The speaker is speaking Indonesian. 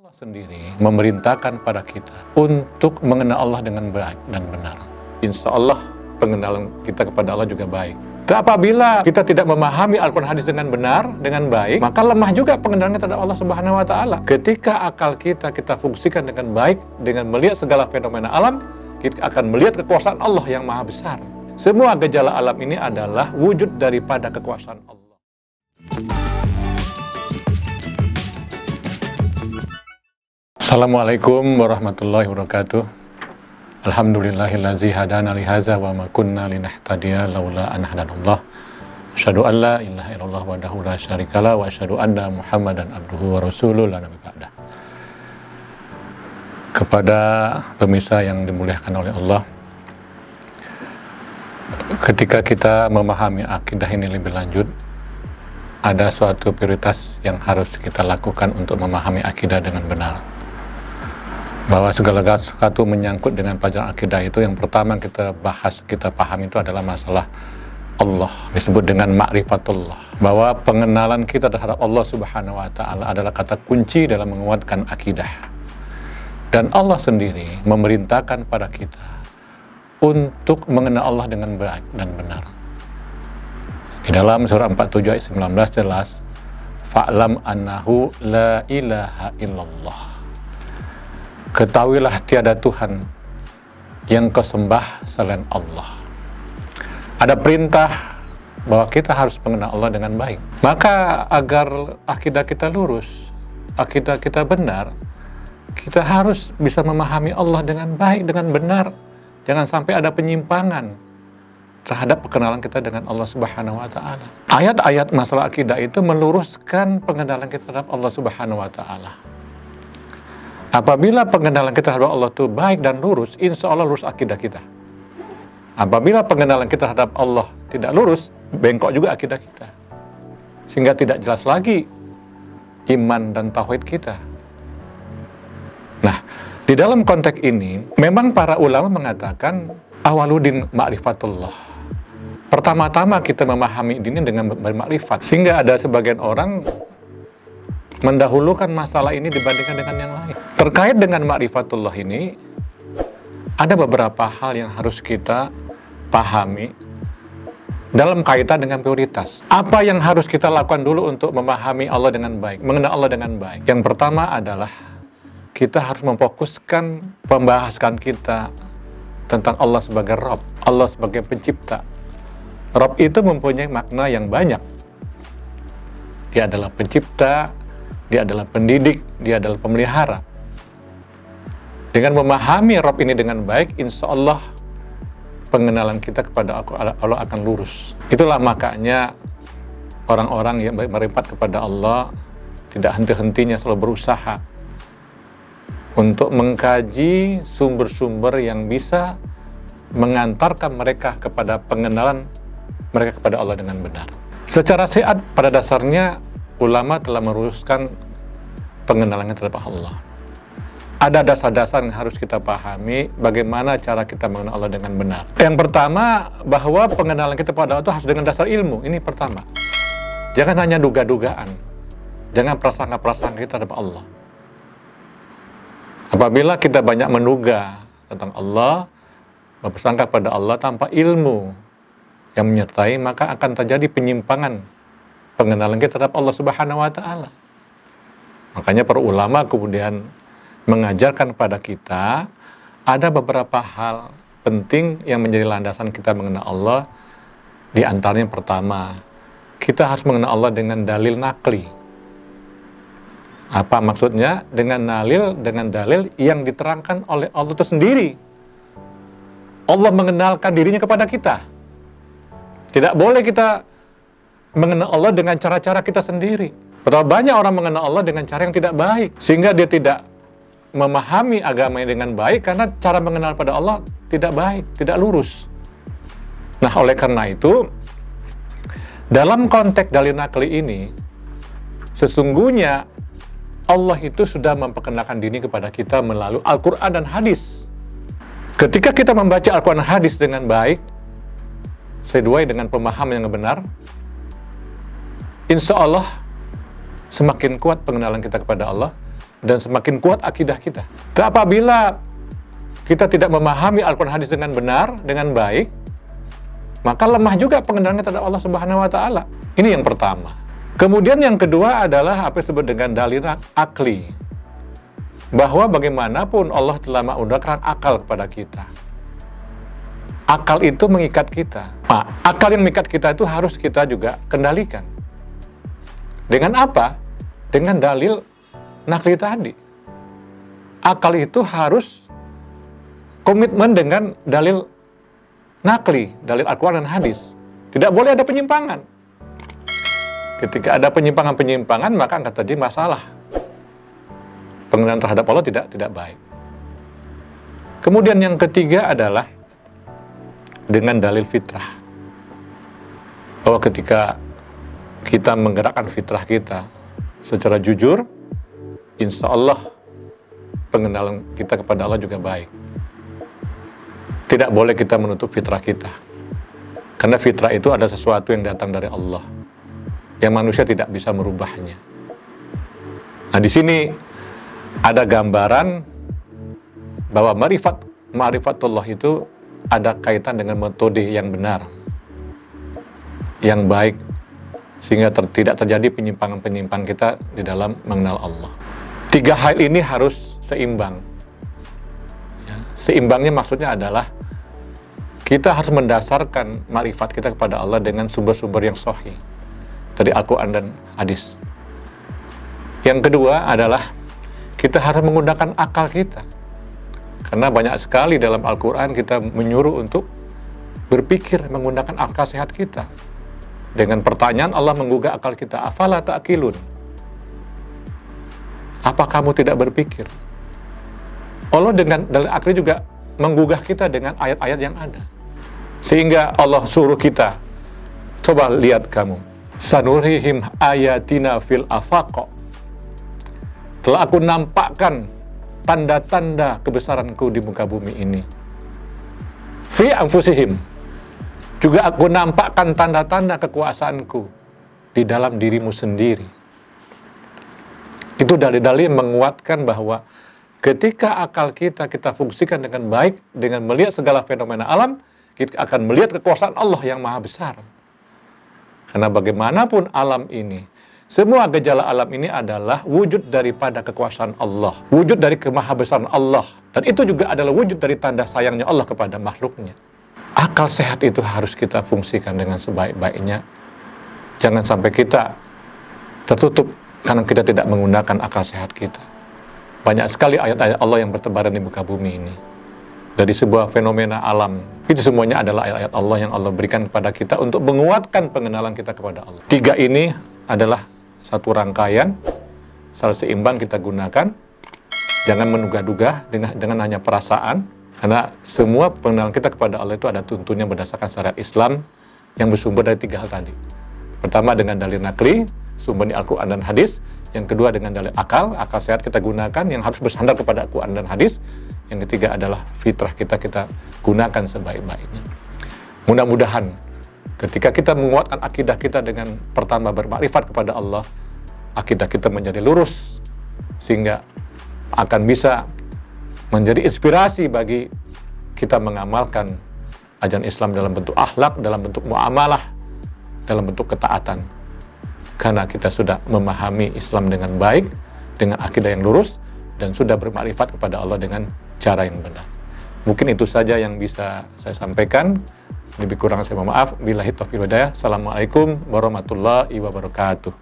Allah sendiri memerintahkan pada kita untuk mengenal Allah dengan baik dan benar. Insya Allah pengenalan kita kepada Allah juga baik. Apabila kita tidak memahami Al-Quran hadis dengan benar, dengan baik, maka lemah juga pengenalan terhadap Allah Subhanahu wa Ta'ala. Ketika akal kita fungsikan dengan baik, dengan melihat segala fenomena alam, kita akan melihat kekuasaan Allah yang maha besar. Semua gejala alam ini adalah wujud daripada kekuasaan Allah. Assalamualaikum warahmatullahi wabarakatuh. Alhamdulillahillazi hadana lihaza wa ma kunna linahtadiya laula an hadanallah. Asyhadu an la ilaha illallah wahdahu la syarikalah wa asyhadu anna Muhammadan abduhu wa rasuluh la nabiyya ba'dah. Kepada pemirsa yang dimuliakan oleh Allah, ketika kita memahami akidah ini lebih lanjut, ada suatu prioritas yang harus kita lakukan untuk memahami akidah dengan benar. Bahwa segala sesuatu menyangkut dengan pelajaran akidah itu, yang pertama kita bahas, kita pahami itu adalah masalah Allah, disebut dengan ma'rifatullah. Bahwa pengenalan kita terhadap Allah Subhanahu wa Ta'ala adalah kata kunci dalam menguatkan akidah. Dan Allah sendiri memerintahkan pada kita untuk mengenal Allah dengan baik dan benar. Di dalam surah 47 ayat 19 jelas, fa'lam annahu la ilaha illallah. Ketahuilah tiada Tuhan yang kau sembah selain Allah. Ada perintah bahwa kita harus mengenal Allah dengan baik. Maka agar akidah kita lurus, akidah kita benar, kita harus bisa memahami Allah dengan baik, dengan benar. Jangan sampai ada penyimpangan terhadap pengenalan kita dengan Allah Subhanahu wa Ta'ala. Ayat-ayat masalah akidah itu meluruskan pengenalan kita terhadap Allah Subhanahu wa Ta'ala. Apabila pengenalan kita terhadap Allah itu baik dan lurus, insya Allah lurus akidah kita. Apabila pengenalan kita terhadap Allah tidak lurus, bengkok juga akidah kita. Sehingga tidak jelas lagi iman dan tauhid kita. Nah, di dalam konteks ini, memang para ulama mengatakan awaludin ma'rifatullah. Pertama-tama kita memahami ini dengan bermakrifat. Sehingga ada sebagian orang mendahulukan masalah ini dibandingkan dengan yang lain. Terkait dengan ma'rifatullah ini, ada beberapa hal yang harus kita pahami dalam kaitan dengan prioritas. Apa yang harus kita lakukan dulu untuk memahami Allah dengan baik, mengenal Allah dengan baik? Yang pertama adalah kita harus memfokuskan pembahasan kita tentang Allah sebagai Rabb, Allah sebagai pencipta. Rabb itu mempunyai makna yang banyak. Dia adalah pencipta, dia adalah pendidik, dia adalah pemelihara. Dengan memahami Rabb ini dengan baik, insya Allah pengenalan kita kepada Allah akan lurus. Itulah makanya orang-orang yang meripat kepada Allah tidak henti-hentinya selalu berusaha untuk mengkaji sumber-sumber yang bisa mengantarkan mereka kepada pengenalan mereka kepada Allah dengan benar. Secara syiat pada dasarnya ulama telah meluruskan pengenalannya terhadap Allah. Ada dasar-dasar yang harus kita pahami bagaimana cara kita mengenal Allah dengan benar. Yang pertama, bahwa pengenalan kita pada Allah itu harus dengan dasar ilmu. Ini pertama. Jangan hanya duga-dugaan. Jangan prasangka-prasangka kita terhadap Allah. Apabila kita banyak menduga tentang Allah, berprasangka pada Allah tanpa ilmu yang menyertai, maka akan terjadi penyimpangan pengenalan kita terhadap Allah Subhanahu wa Ta'ala. Makanya para ulama kemudian mengajarkan pada kita ada beberapa hal penting yang menjadi landasan kita mengenal Allah. Di antaranya pertama, kita harus mengenal Allah dengan dalil nakli. Apa maksudnya? Dengan dalil yang diterangkan oleh Allah itu sendiri. Allah mengenalkan dirinya kepada kita. Tidak boleh kita mengenal Allah dengan cara-cara kita sendiri. Betapa banyak orang mengenal Allah dengan cara yang tidak baik, sehingga dia tidak memahami agamanya dengan baik karena cara mengenal pada Allah tidak baik, tidak lurus. Nah, oleh karena itu, dalam konteks dalil nakli ini, sesungguhnya Allah itu sudah memperkenalkan diri kepada kita melalui Al-Quran dan hadis. Ketika kita membaca Al-Quran dan hadis dengan baik, sesuai dengan pemahaman yang benar, insya Allah semakin kuat pengenalan kita kepada Allah, dan semakin kuat akidah kita. Dan apabila kita tidak memahami Al-Quran hadis dengan benar, dengan baik, maka lemah juga pengenalan terhadap Allah Subhanahu wa Ta'ala. Ini yang pertama. Kemudian yang kedua adalah apa yang disebut dengan dalil akli, bahwa bagaimanapun Allah telah mengundangkan akal kepada kita. Akal itu mengikat kita. Nah, akal yang mengikat kita itu harus kita juga kendalikan. Dengan apa? Dengan dalil nakli tadi. Akal itu harus komitmen dengan dalil nakli, dalil Al-Quran dan hadis. Tidak boleh ada penyimpangan. Ketika ada penyimpangan-penyimpangan, maka akan terjadi masalah. Pengenalan terhadap Allah tidak baik. Kemudian yang ketiga adalah dengan dalil fitrah. Bahwa ketika kita menggerakkan fitrah kita secara jujur, insya Allah pengenalan kita kepada Allah juga baik. Tidak boleh kita menutup fitrah kita. Karena fitrah itu ada sesuatu yang datang dari Allah, yang manusia tidak bisa merubahnya. Nah, di sini ada gambaran bahwa ma'rifatullah itu ada kaitan dengan metode yang benar, yang baik, sehingga tidak terjadi penyimpangan-penyimpangan kita di dalam mengenal Allah. Tiga hal ini harus seimbang. Ya, seimbangnya maksudnya adalah kita harus mendasarkan makrifat kita kepada Allah dengan sumber-sumber yang sahih dari Al-Quran dan hadis. Yang kedua adalah kita harus menggunakan akal kita. Karena banyak sekali dalam Al-Quran kita menyuruh untuk berpikir menggunakan akal sehat kita. Dengan pertanyaan Allah menggugah akal kita, afala ta'qilun? Apa kamu tidak berpikir? Allah dengan dalil akli juga menggugah kita dengan ayat-ayat yang ada. Sehingga Allah suruh kita, coba lihat kamu, sanurihim ayatina fil afaq. Telah aku nampakkan tanda-tanda kebesaranku di muka bumi ini. Fi anfusihim, juga aku nampakkan tanda-tanda kekuasaanku di dalam dirimu sendiri. Itu dalil-dalil menguatkan bahwa ketika akal kita fungsikan dengan baik, dengan melihat segala fenomena alam, kita akan melihat kekuasaan Allah yang maha besar. Karena bagaimanapun alam ini, semua gejala alam ini adalah wujud daripada kekuasaan Allah, wujud dari kemahabesaran Allah, dan itu juga adalah wujud dari tanda sayangnya Allah kepada makhluknya. Akal sehat itu harus kita fungsikan dengan sebaik-baiknya. Jangan sampai kita tertutup karena kita tidak menggunakan akal sehat kita. Banyak sekali ayat-ayat Allah yang bertebaran di muka bumi ini. Dari sebuah fenomena alam, itu semuanya adalah ayat-ayat Allah yang Allah berikan kepada kita untuk menguatkan pengenalan kita kepada Allah. Tiga ini adalah satu rangkaian, selalu seimbang kita gunakan. Jangan menduga-duga dengan hanya perasaan, karena semua pengenalan kita kepada Allah itu ada tuntunnya berdasarkan syariat Islam yang bersumber dari tiga hal tadi. Pertama dengan dalil nakli, sumber di Al-Quran dan hadis. Yang kedua dengan dalil akal sehat kita gunakan yang harus bersandar kepada Al-Quran dan hadis. Yang ketiga adalah fitrah kita gunakan sebaik-baiknya. Mudah-mudahan ketika kita menguatkan akidah kita dengan pertama bermakrifat kepada Allah, akidah kita menjadi lurus, sehingga akan bisa menjadi inspirasi bagi kita mengamalkan ajaran Islam dalam bentuk akhlak, dalam bentuk muamalah, dalam bentuk ketaatan. Karena kita sudah memahami Islam dengan baik, dengan akidah yang lurus, dan sudah bermakrifat kepada Allah dengan cara yang benar. Mungkin itu saja yang bisa saya sampaikan. Lebih kurang saya mohon maaf. Billahi taufiq wal hidayah. Assalamualaikum warahmatullahi wabarakatuh.